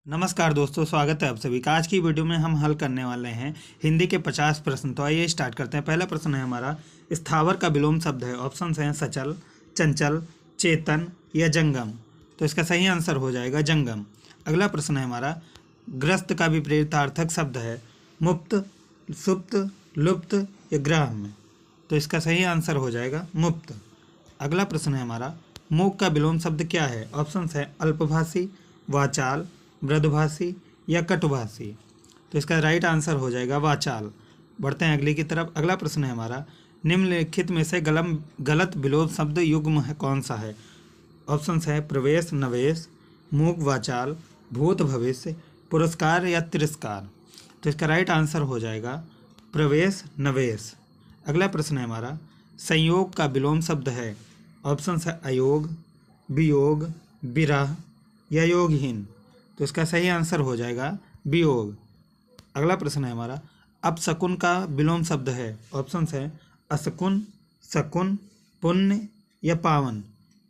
नमस्कार दोस्तों, स्वागत है आप सभी का। आज की वीडियो में हम हल करने वाले हैं हिंदी के 50 प्रश्न। तो आइए स्टार्ट करते हैं। पहला प्रश्न है हमारा, स्थावर का विलोम शब्द है। ऑप्शन हैं सचल, चंचल, चेतन या जंगम। तो इसका सही आंसर हो जाएगा जंगम। अगला प्रश्न है हमारा, ग्रस्त का विपरीतार्थक शब्द है। मुक्त, सुप्त, लुप्त या ग्राह्य। तो इसका सही आंसर हो जाएगा मुक्त। अगला प्रश्न है हमारा, मूक का विलोम शब्द क्या है। ऑप्शन है अल्पभाषी, वाचाल, मृदुभाषी या कटुभाषी। तो इसका राइट आंसर हो जाएगा वाचाल। बढ़ते हैं अगले की तरफ। अगला प्रश्न है हमारा, निम्नलिखित में से गलत विलोम शब्द युग्म है कौन सा है। ऑप्शन है प्रवेश, नवेश, मूक, वाचाल, भूत, भविष्य, पुरस्कार या तिरस्कार। तो इसका राइट आंसर हो जाएगा प्रवेश, नवेश। अगला प्रश्न है हमारा, संयोग का विलोम शब्द है। ऑप्शन है अयोग, वियोग, विरह या योगहीन। तो इसका सही आंसर हो जाएगा वियोग। अगला प्रश्न है हमारा, अपशकुन का विलोम शब्द है। ऑप्शन है अशकुन, शकुन, पुण्य या पावन।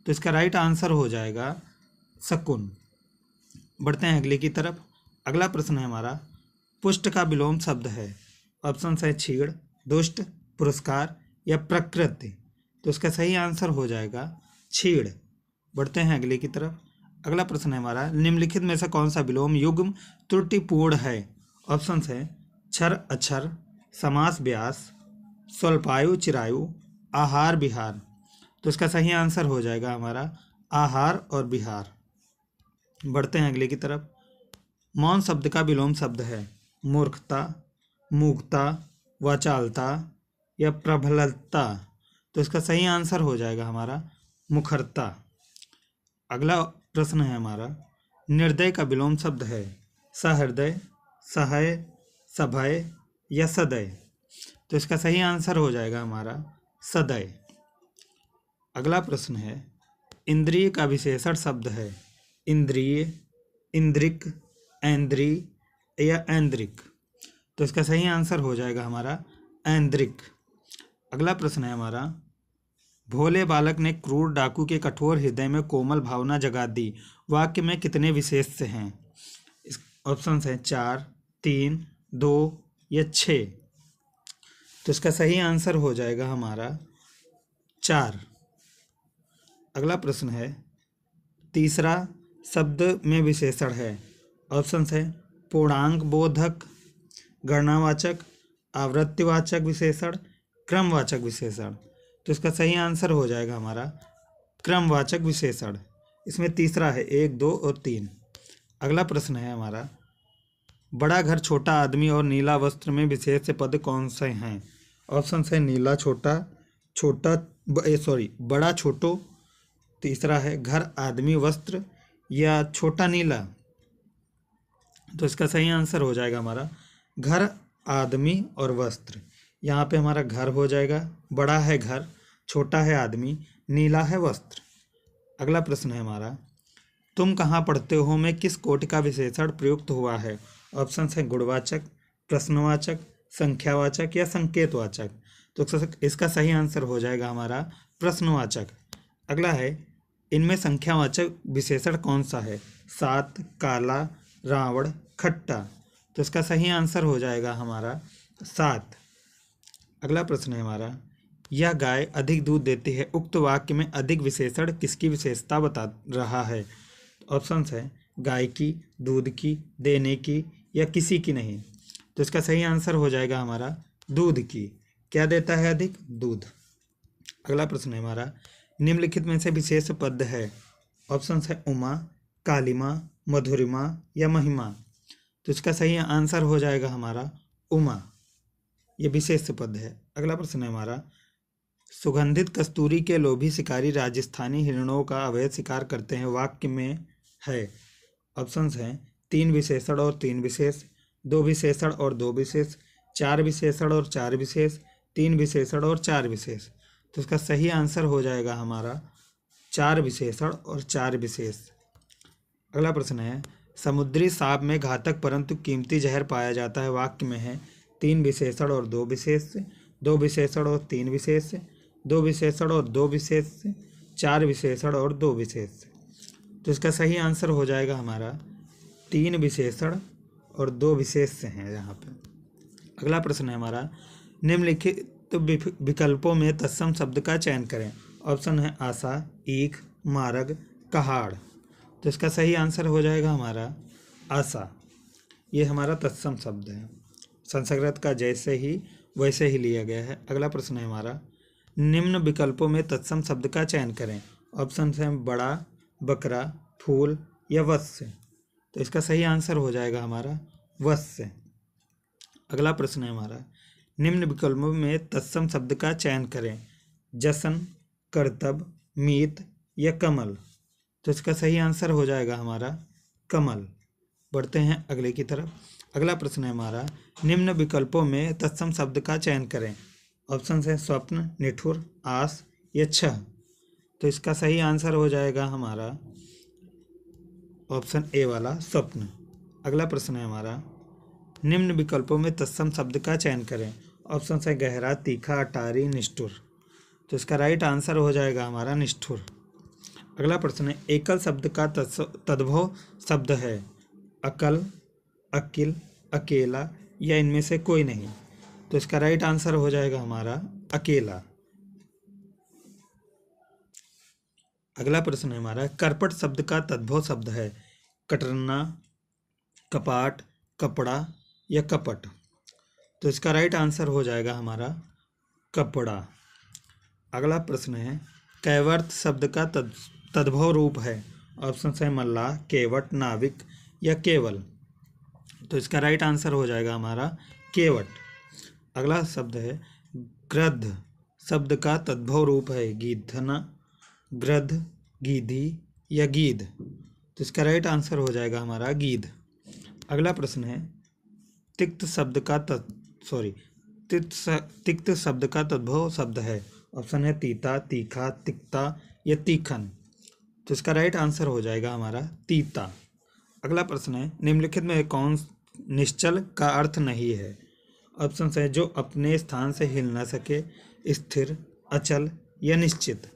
तो इसका राइट आंसर हो जाएगा शकुन। बढ़ते हैं अगले की तरफ। अगला प्रश्न है हमारा, पुष्ट का विलोम शब्द है। ऑप्शन है छीड़, दुष्ट, पुरस्कार या प्रकृति। तो इसका सही आंसर हो जाएगा छीड़। बढ़ते हैं अगले की तरफ। अगला प्रश्न है हमारा, निम्नलिखित में से कौन सा विलोम युग्म त्रुटिपूर्ण है। ऑप्शन है क्षर, अक्षर, समास, व्यास, स्वल्पायु, चिरायु, आहार, विहार। तो इसका सही आंसर हो जाएगा हमारा आहार और विहार। बढ़ते हैं अगले की तरफ। मौन शब्द का विलोम शब्द है। मूर्खता, मूकता, वाचालता या प्रबलता। तो इसका सही आंसर हो जाएगा हमारा मुखरता। अगला प्रश्न है हमारा, निर्दय का विलोम शब्द है। सहृदय, सहय, सभय या सदय। तो इसका सही आंसर हो जाएगा हमारा सदय। अगला प्रश्न है, इंद्रिय का विशेषण शब्द है। इंद्रिय, इंद्रिक, ऐन्द्रिय या ऐन्द्रिक। तो इसका सही आंसर हो जाएगा हमारा ऐन्द्रिक। अगला प्रश्न है हमारा, भोले बालक ने क्रूर डाकू के कठोर हृदय में कोमल भावना जगा दी। वाक्य में कितने विशेष से हैं। ऑप्शन है 4, 3, 2 या 6। तो इसका सही आंसर हो जाएगा हमारा 4। अगला प्रश्न है, तीसरा शब्द में विशेषण है। ऑप्शन है पूर्णांक बोधक, गणनावाचक, आवृत्तिवाचक विशेषण, क्रमवाचक विशेषण। तो इसका सही आंसर हो जाएगा हमारा क्रमवाचक विशेषण। इसमें तीसरा है 1, 2 और 3। अगला प्रश्न है हमारा, बड़ा घर, छोटा आदमी और नीला वस्त्र में विशेष पद कौन से हैं। ऑप्शन है नीला, छोटा, बड़ा, छोटो। तीसरा है घर, आदमी, वस्त्र या छोटा, नीला। तो इसका सही आंसर हो जाएगा हमारा घर, आदमी और वस्त्र। यहाँ पे हमारा घर हो जाएगा, बड़ा है घर, छोटा है आदमी, नीला है वस्त्र। अगला प्रश्न है हमारा, तुम कहाँ पढ़ते हो में किस कोटि का विशेषण प्रयुक्त हुआ है। ऑप्शन है गुणवाचक, प्रश्नवाचक, संख्यावाचक या संकेतवाचक। तो इसका सही आंसर हो जाएगा हमारा प्रश्नवाचक। अगला है, इनमें संख्यावाचक विशेषण कौन सा है। 7, काला, रावण, खट्टा। तो इसका सही आंसर हो जाएगा हमारा 7। अगला प्रश्न है हमारा, यह गाय अधिक दूध देती है। उक्त वाक्य में अधिक विशेषण किसकी विशेषता बता रहा है। ऑप्शन है गाय की, दूध की, देने की या किसी की नहीं। तो इसका सही आंसर हो जाएगा हमारा दूध की। क्या देता है अधिक? दूध। अगला प्रश्न है हमारा, निम्नलिखित में से विशेष पद है। ऑप्शन है उमा, कालिमा, मधुरिमा या महिमा। तो इसका सही आंसर हो जाएगा हमारा उमा, ये विशेष पद है। अगला प्रश्न है हमारा, सुगंधित कस्तूरी के लोभी शिकारी राजस्थानी हिरणों का अवैध शिकार करते हैं। वाक्य में है। ऑप्शन हैं 3 विशेषण और 3 विशेष, 2 विशेषण और 2 विशेष, 4 विशेषण और 4 विशेष, 3 विशेषण और 4 विशेष। तो इसका सही आंसर हो जाएगा हमारा 4 विशेषण और 4 विशेष। अगला प्रश्न है, समुद्री सांप में घातक परंतु कीमती जहर पाया जाता है। वाक्य में है 3 विशेषण और 2 विशेष, 2 विशेषण और 3 विशेष, 2 विशेषण और 2 विशेष, 4 विशेषण और 2 विशेष। तो इसका सही आंसर हो जाएगा हमारा 3 विशेषण और 2 विशेष्य हैं यहाँ पे। अगला प्रश्न है हमारा, निम्नलिखित विकल्पों में तत्सम शब्द का चयन करें। ऑप्शन है आशा, ईख, मार्ग, कहाड़। तो इसका सही आंसर हो जाएगा हमारा आशा। ये हमारा तत्सम शब्द है, संस्कृत का जैसे ही वैसे ही लिया गया है। अगला प्रश्न है हमारा, निम्न विकल्पों में तत्सम शब्द का चयन करें। ऑप्शन है बड़ा, बकरा, फूल या वत्स्य। तो इसका सही आंसर हो जाएगा हमारा वत्स्य। अगला प्रश्न है हमारा, निम्न विकल्पों में तत्सम शब्द का चयन करें। जशन, कर्तव्य, मीत या कमल। तो इसका सही आंसर हो जाएगा हमारा कमल। बढ़ते हैं अगले की तरफ। अगला प्रश्न है हमारा, निम्न विकल्पों में तत्सम शब्द का चयन करें। ऑप्शन है स्वप्न, निठुर, आस या छह। तो इसका सही आंसर हो जाएगा हमारा ऑप्शन ए वाला स्वप्न। अगला प्रश्न है हमारा, निम्न विकल्पों में तत्सम शब्द का चयन करें। ऑप्शन है गहरा, तीखा, अटारी, निष्ठुर। तो इसका राइट आंसर हो जाएगा हमारा निष्ठुर। अगला प्रश्न है, एकल शब्द का तद्भव शब्द है। अकल, अकिल, अकेला या इनमें से कोई नहीं। तो इसका राइट आंसर हो जाएगा हमारा अकेला। अगला प्रश्न है हमारा, करपट शब्द का तद्भव शब्द है। कटरना, कपाट, कपड़ा या कपट। तो इसका राइट आंसर हो जाएगा हमारा कपड़ा। अगला प्रश्न है, कैवर्त शब्द का तद्भव रूप है। ऑप्शन है मल्लाह, केवट, नाविक या केवल। तो इसका राइट आंसर हो जाएगा हमारा केवट। अगला शब्द है, गृध्र शब्द का तद्भव रूप है। गीधना, गृध्र, गीधी या गीध। तो इसका राइट आंसर हो जाएगा हमारा गीध। अगला प्रश्न है, तिक्त शब्द का तद्भव शब्द है। ऑप्शन है तीता, तीखा, तिक्ता या तीखन। तो इसका राइट आंसर हो जाएगा हमारा तीता। अगला प्रश्न है, निम्नलिखित में कौन निश्चल का अर्थ नहीं है। ऑप्शन है जो अपने स्थान से हिल न सके, स्थिर, अचल या निश्चित।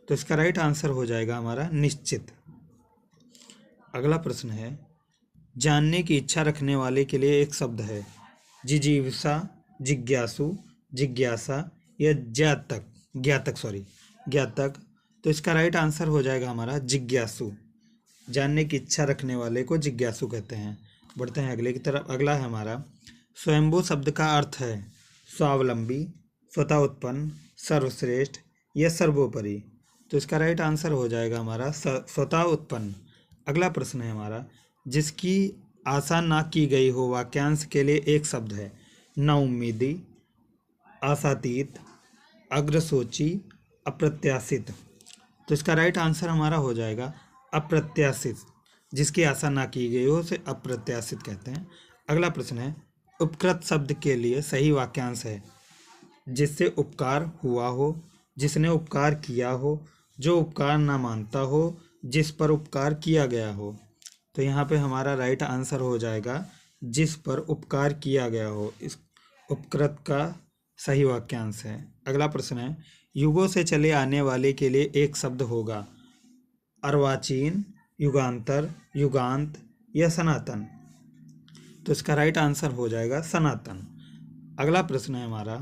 तो इसका राइट आंसर हो जाएगा हमारा निश्चित। अगला प्रश्न है, जानने की इच्छा रखने वाले के लिए एक शब्द है। जिजीविषा, जिज्ञासु, जिज्ञासा या ज्ञातक। तो इसका राइट आंसर हो जाएगा हमारा जिज्ञासु। जानने की इच्छा रखने वाले को जिज्ञासु कहते हैं। बढ़ते हैं अगले की तरफ। अगला है हमारा, स्वयंभू शब्द का अर्थ है। स्वावलंबी, स्वतः उत्पन्न, सर्वश्रेष्ठ या सर्वोपरि। तो इसका राइट आंसर हो जाएगा हमारा स्वतः उत्पन्न। अगला प्रश्न है हमारा, जिसकी आशा ना की गई हो वाक्यांश के लिए एक शब्द है। नाउम्मीदी, आशातीत, अग्रसोची, अप्रत्याशित। तो इसका राइट आंसर हमारा हो जाएगा अप्रत्याशित। जिसकी आशा ना की गई हो उसे अप्रत्याशित कहते हैं। अगला प्रश्न है, उपकृत शब्द के लिए सही वाक्यांश है। जिससे उपकार हुआ हो, जिसने उपकार किया हो, जो उपकार ना मानता हो, जिस पर उपकार किया गया हो। तो यहाँ पे हमारा राइट आंसर हो जाएगा जिस पर उपकार किया गया हो। इस उपकृत का सही वाक्यांश है। अगला प्रश्न है, युगों से चले आने वाले के लिए एक शब्द होगा। अर्वाचीन, युगांतर, युगांत या सनातन। तो इसका राइट आंसर हो जाएगा सनातन। अगला प्रश्न है हमारा,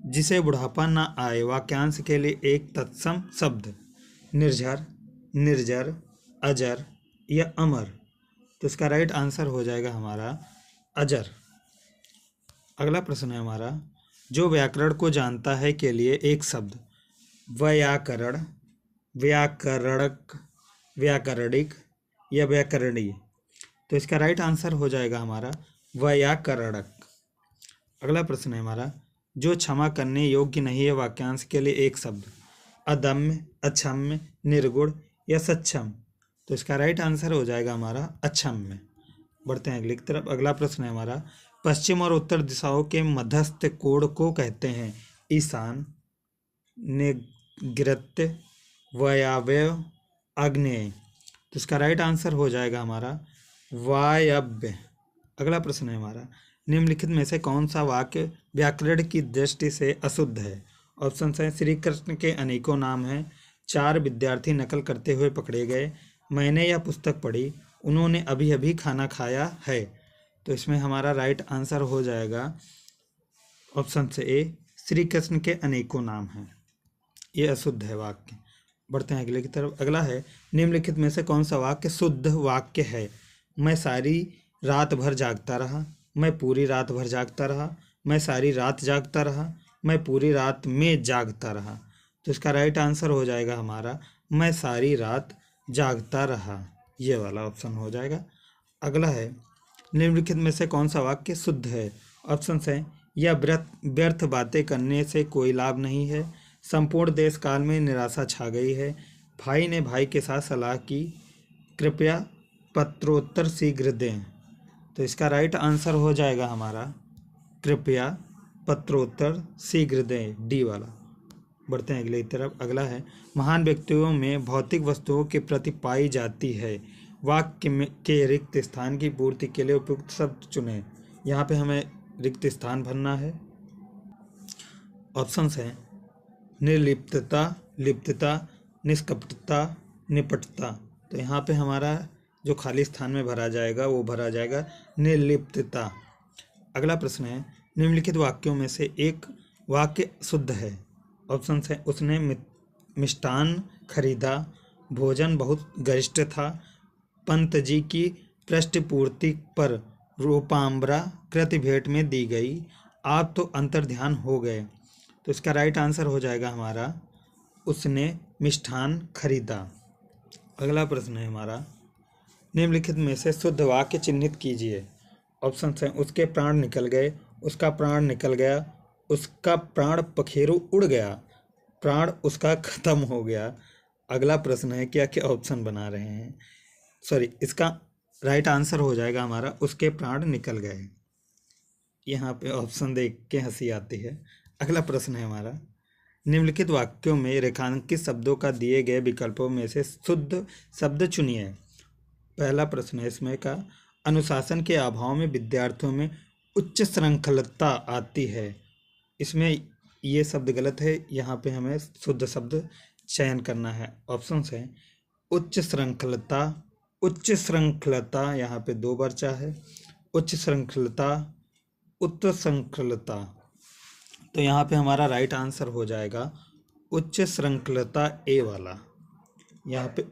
जिसे बुढ़ापा ना आए वाक्यांश के लिए एक तत्सम शब्द। निर्झर, निर्जर, अजर या अमर। तो इसका राइट आंसर हो जाएगा हमारा अजर। अगला प्रश्न है हमारा, जो व्याकरण को जानता है के लिए एक शब्द। व्याकरण, व्याकरणक, व्याकरणिक या व्याकरणीय। तो इसका राइट आंसर हो जाएगा हमारा व्याकरणक। अगला प्रश्न है हमारा, जो क्षमा करने योग्य नहीं है वाक्यांश के लिए एक शब्द। अदम्य, अक्षम्य, निर्गुण या सक्षम। तो इसका राइट आंसर हो जाएगा हमारा अक्षम्य। बढ़ते हैं अगली की तरफ। अगला प्रश्न है हमारा, पश्चिम और उत्तर दिशाओं के मध्यस्थ कोण को कहते हैं। ईशान, नैऋत्य, वायव्य, आग्नेय। तो इसका राइट आंसर हो जाएगा हमारा वायव्य। अगला प्रश्न है हमारा, निम्नलिखित में से कौन सा वाक्य व्याकरण की दृष्टि से अशुद्ध है। ऑप्शन है, श्री कृष्ण के अनेकों नाम हैं, 4 विद्यार्थी नकल करते हुए पकड़े गए, मैंने यह पुस्तक पढ़ी, उन्होंने अभी अभी खाना खाया है। तो इसमें हमारा राइट आंसर हो जाएगा ऑप्शन से ए, श्री कृष्ण के अनेकों नाम हैं। ये अशुद्ध है वाक्य। बढ़ते हैं अगले की तरफ। अगला है, निम्नलिखित में से कौन सा वाक्य शुद्ध वाक्य है? मैं सारी रात भर जागता रहा, मैं पूरी रात भर जागता रहा, मैं सारी रात जागता रहा, मैं पूरी रात में जागता रहा। तो इसका राइट आंसर हो जाएगा हमारा मैं सारी रात जागता रहा, ये वाला ऑप्शन हो जाएगा। अगला है, निम्नलिखित में से कौन सा वाक्य शुद्ध है? ऑप्शन है, यह व्यर्थ बातें करने से कोई लाभ नहीं है, संपूर्ण देश काल में निराशा छा गई है, भाई ने भाई के साथ सलाह की, कृपया पत्रोत्तर शीघ्र दें। तो इसका राइट आंसर हो जाएगा हमारा कृपया पत्रोत्तर शीघ्र दें, डी वाला। बढ़ते हैं अगले की तरफ। अगला है, महान व्यक्तियों में भौतिक वस्तुओं के प्रति पाई जाती है। वाक्य में के रिक्त स्थान की पूर्ति के लिए उपयुक्त शब्द चुनें। यहाँ पे हमें रिक्त स्थान भरना है। ऑप्शंस हैं निर्लिप्तता, लिप्तता, निष्कपटता, निपटता। तो यहाँ पे हमारा जो खाली स्थान में भरा जाएगा वो भरा जाएगा निर्लिप्तता। अगला प्रश्न है, निम्नलिखित वाक्यों में से एक वाक्य शुद्ध है। ऑप्शन है, उसने मिष्टान खरीदा, भोजन बहुत गरिष्ठ था, पंत जी की पृष्ठपूर्ति पर रूपाम्बरा कृति भेंट में दी गई, आप तो अंतर्ध्यान हो गए। तो इसका राइट आंसर हो जाएगा हमारा उसने मिष्ठान खरीदा। अगला प्रश्न है हमारा, निम्नलिखित में से शुद्ध वाक्य चिन्हित कीजिए। ऑप्शन है, उसके प्राण निकल गए, उसका प्राण निकल गया, उसका प्राण पखेरु उड़ गया, प्राण उसका खत्म हो गया। अगला प्रश्न है, क्या क्या ऑप्शन बना रहे हैं? सॉरी, इसका राइट आंसर हो जाएगा हमारा उसके प्राण निकल गए। यहाँ पे ऑप्शन देख के हंसी आती है। अगला प्रश्न है हमारा, निम्नलिखित वाक्यों में रेखांकित शब्दों का दिए गए विकल्पों में से शुद्ध शब्द चुनिए। पहला प्रश्न है इसमें का, अनुशासन के अभाव में विद्यार्थियों में उच्च श्रृंखलता आती है। इसमें ये शब्द गलत है, यहाँ पे हमें शुद्ध शब्द चयन करना है। ऑप्शन है उच्च श्रृंखलता, उच्च श्रृंखलता, यहाँ पे दो बर्चा है, उच्च श्रृंखलता, उच्च श्रृंखलता। तो यहाँ पे हमारा राइट आंसर हो जाएगा उच्च श्रृंखलता, ए वाला। यहाँ पे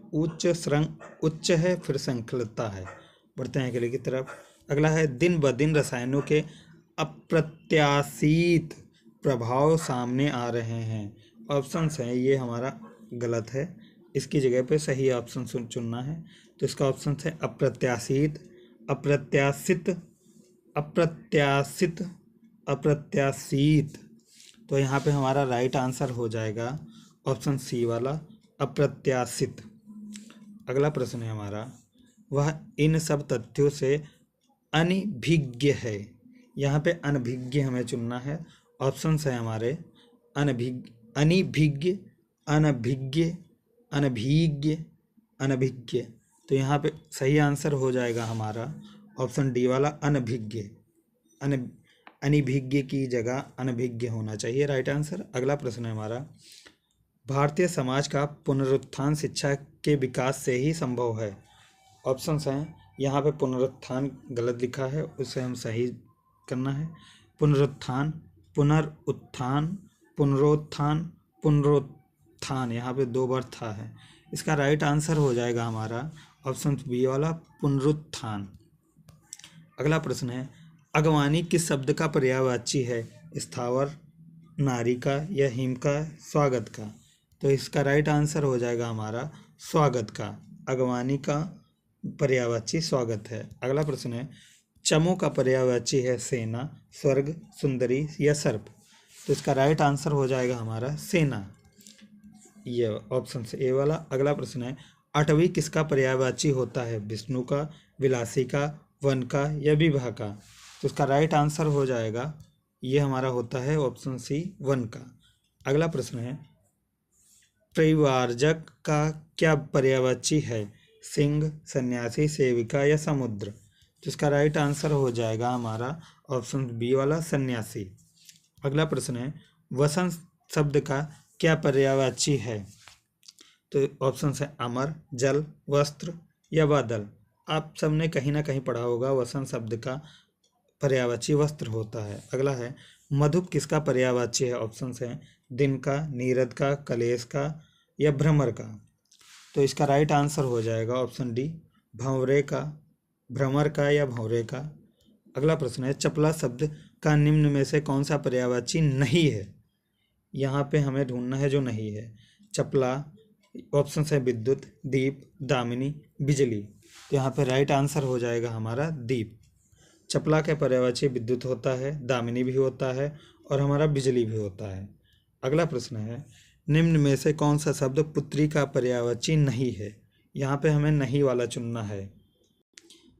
उच्च है फिर श्रृंखलता है। बढ़ते हैं अगले की तरफ। अगला है, दिन ब दिन रसायनों के अप्रत्याशित प्रभाव सामने आ रहे हैं। ऑप्शन है ये हमारा गलत है, इसकी जगह पे सही ऑप्शन चुनना है। तो इसका ऑप्शन है अप्रत्याशित, अप्रत्याशित, अप्रत्याशित, अप्रत्याशित। तो यहाँ पे हमारा राइट आंसर हो जाएगा ऑप्शन सी वाला, अप्रत्याशित। अगला प्रश्न है हमारा, वह इन सब तथ्यों से अनभिज्ञ है। यहाँ पे अनभिज्ञ हमें चुनना है। ऑप्शन है हमारे अनभिज्ञ, अनिभिज्ञ, अनभिज्ञ, अनभिज्ञ, अनभिज्ञ। तो यहाँ पे सही आंसर हो जाएगा हमारा ऑप्शन डी वाला, अनभिज्ञ। अनिभिज्ञ की जगह अनभिज्ञ होना चाहिए राइट आंसर। अगला प्रश्न है हमारा, भारतीय समाज का पुनरुत्थान शिक्षा के विकास से ही संभव है। ऑप्शंस हैं, यहाँ पे पुनरुत्थान गलत लिखा है, उसे हम सही करना है। पुनरुत्थान, पुनरुत्थान, पुनरुत्थान, पुनरुत्थान, यहाँ पे दो बार था है। इसका राइट आंसर हो जाएगा हमारा ऑप्शन बी वाला, पुनरुत्थान। अगला प्रश्न है, अगवानी किस शब्द का पर्यायवाची है? स्थावर, नारी का या हिम का, स्वागत का? तो इसका राइट आंसर हो जाएगा हमारा स्वागत का। अगवानी का पर्यायवाची स्वागत है। अगला प्रश्न है, चमू का पर्यायवाची है सेना, स्वर्ग, सुंदरी या सर्प? तो इसका राइट आंसर हो जाएगा हमारा सेना, ये ऑप्शन से ए वाला। अगला प्रश्न है, अटवी किसका पर्यायवाची होता है? विष्णु का, विलासी का, वन का या विवाह का? तो इसका राइट आंसर हो जाएगा ये हमारा होता है ऑप्शन सी, वन का। अगला प्रश्न है, परिवारजक का क्या पर्यायवाची है? सिंह, सन्यासी, सेविका या समुद्र? तो इसका राइट आंसर हो जाएगा हमारा ऑप्शन बी वाला, सन्यासी। अगला प्रश्न है, वसंत शब्द का क्या पर्यायवाची है? तो ऑप्शन है अमर, जल, वस्त्र या बादल? आप सबने कहीं ना कहीं पढ़ा होगा, वसंत शब्द का पर्यायवाची वस्त्र होता है। अगला है, मधुप किसका पर्यायवाची है? ऑप्शंस हैं दिन का, नीरद का, कलेश का या भ्रमर का। तो इसका राइट आंसर हो जाएगा ऑप्शन डी, भंवरे का, भ्रमर का या भंवरे का। अगला प्रश्न है, चपला शब्द का निम्न में से कौन सा पर्यायवाची नहीं है? यहाँ पे हमें ढूंढना है जो नहीं है। चपला, ऑप्शन है विद्युत, दीप, दामिनी, बिजली। तो यहाँ पे राइट आंसर हो जाएगा हमारा दीप। चपला के पर्यायवाची विद्युत होता है, दामिनी भी होता है और हमारा बिजली भी होता है। अगला प्रश्न है, निम्न में से कौन सा शब्द पुत्री का पर्यायवाची नहीं है? यहाँ पे हमें नहीं वाला चुनना है।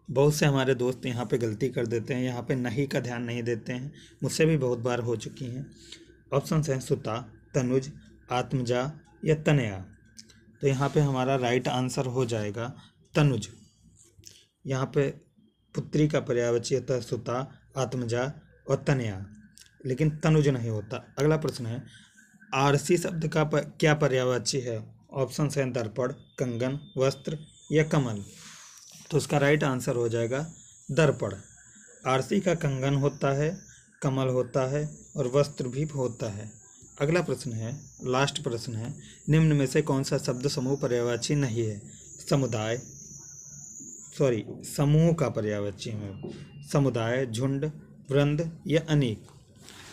बहुत से हमारे दोस्त यहाँ पे गलती कर देते हैं, यहाँ पे नहीं का ध्यान नहीं देते हैं, मुझसे भी बहुत बार हो चुकी हैं। ऑप्शन हैं सुता, तनुज, आत्मजा या तनया। तो यहाँ पे हमारा राइट आंसर हो जाएगा तनुज। यहाँ पे पुत्री का पर्यायवाची होता है सुता, आत्मजा और तनया, लेकिन तनुज नहीं होता। अगला प्रश्न है, आरसी शब्द का क्या पर्यायवाची है? ऑप्शन हैं दर्पण, कंगन, वस्त्र या कमल। तो उसका राइट आंसर हो जाएगा दर्पण। आरसी का कंगन होता है, कमल होता है और वस्त्र भी होता है। अगला प्रश्न है, लास्ट प्रश्न है, निम्न में से कौन सा शब्द समूह पर्यायवाची नहीं है? समूह का पर्यायवाची है समुदाय, झुंड, वृंद या अनेक।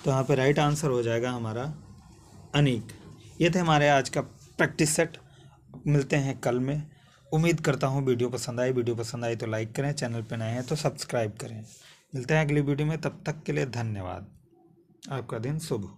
तो यहाँ पे राइट आंसर हो जाएगा हमारा अनेक। ये थे हमारे आज का प्रैक्टिस सेट। मिलते हैं कल में। उम्मीद करता हूँ वीडियो पसंद आई तो लाइक करें, चैनल पर नए हैं तो सब्सक्राइब करें। मिलते हैं अगली वीडियो में, तब तक के लिए धन्यवाद। आपका दिन शुभ हो।